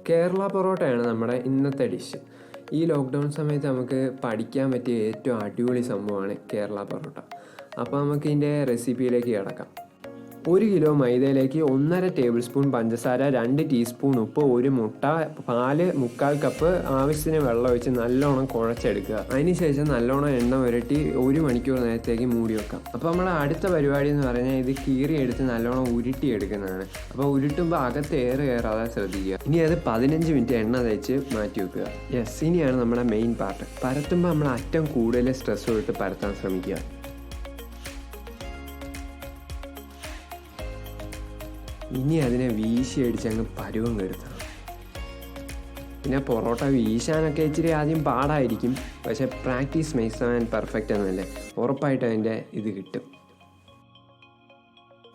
കേരള പൊറോട്ടയാണ് നമ്മുടെ ഇന്നത്തെ ഡിഷ്. ഈ ലോക്ക്ഡൗൺ സമയത്ത് നമുക്ക് പഠിക്കാൻ പറ്റിയ ഏറ്റവും അടിപൊളി സംഭവമാണ് കേരള പൊറോട്ട. അപ്പോൾ നമുക്ക് ഇതിൻ്റെ റെസിപ്പിയിലേക്ക് കിടക്കാം. 1 കിലോ മൈദയിലേക്ക് 1.5 ടേബിൾ സ്പൂൺ പഞ്ചസാര, 2 ടീസ്പൂൺ ഉപ്പ്, 1 മുട്ട, പാല് 3/4 കപ്പ്, ആവശ്യത്തിന് വെള്ളം ഒഴിച്ച് നല്ലോണം കുഴച്ചെടുക്കുക. അതിനുശേഷം നല്ലോണം എണ്ണ പുരട്ടി 1 മണിക്കൂർ നേരത്തേക്ക് മൂടി വെക്കാം. അപ്പോൾ നമ്മുടെ അടുത്ത പരിപാടി എന്ന് പറഞ്ഞാൽ ഇത് കീറിയെടുത്ത് നല്ലോണം ഉരുട്ടിയെടുക്കുന്നതാണ്. അപ്പോൾ ഉരുട്ടുമ്പോൾ അകത്ത് എയർ കയറാതെ ശ്രദ്ധിക്കുക. ഇനി അത് 15 മിനിറ്റ് എണ്ണ തേച്ച് മാറ്റി വെക്കുക. ഇനിയാണ് നമ്മുടെ മെയിൻ പാർട്ട്. പരത്തുമ്പോൾ നമ്മൾ അറ്റം കൂടുതൽ സ്ട്രെസ് കൊടുത്ത് പരത്താൻ ശ്രമിക്കുക. ഇനി അതിനെ വീശി അടിച്ച് അങ്ങ് പരുവം കെടുത്തണം. പിന്നെ പൊറോട്ട വീശാനൊക്കെ ഇച്ചിരി ആദ്യം പാടായിരിക്കും, പക്ഷെ practice makes a man perfect എന്നല്ലേ, ഉറപ്പായിട്ട് അതിൻ്റെ ഇത് കിട്ടും.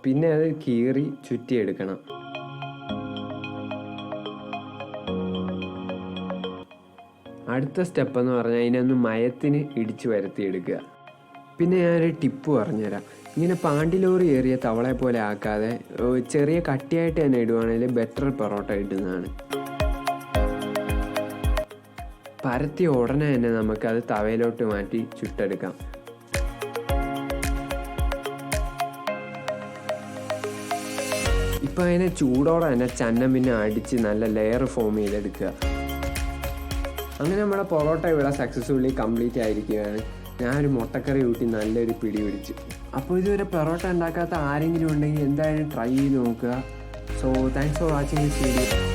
പിന്നെ അത് കീറി ചുറ്റിയെടുക്കണം. അടുത്ത സ്റ്റെപ്പ് എന്ന് പറഞ്ഞാൽ അതിനൊന്ന് മയത്തിന് ഇടിച്ച് വരുത്തിയെടുക്കുക. പിന്നെ ഞാനൊരു ടിപ്പ് പറഞ്ഞുതരാം. ഇങ്ങനെ പാണ്ടിലോറി ഏറിയ തവളയെ പോലെ ആക്കാതെ ചെറിയ കട്ടിയായിട്ട് തന്നെ ഇടുവാണെങ്കിൽ ബെറ്റർ പൊറോട്ട ഇടുന്നതാണ്. പരത്തിയ ഉടനെ തന്നെ നമുക്കത് തവയിലോട്ട് മാറ്റി ചുട്ടെടുക്കാം. ഇപ്പം അതിനെ ചൂടോടെ തന്നെ ചന്നം പിന്നെ അടിച്ച് നല്ല ലെയർ ഫോം ചെയ്തെടുക്കുക. അങ്ങനെ നമ്മുടെ പൊറോട്ട ഇവിടെ സക്സസ്ഫുള്ളി കംപ്ലീറ്റ് ആയിരിക്കുകയാണ്. ഞാനൊരു മുട്ടക്കറി കൂട്ടി നല്ലൊരു പിടി പിടിച്ചു. അപ്പോൾ ഇതുവരെ പൊറോട്ട ഉണ്ടാക്കാത്ത ആരെങ്കിലും ഉണ്ടെങ്കിൽ എന്തായാലും ട്രൈ ചെയ്ത് നോക്കുക. So thanks for watching this video.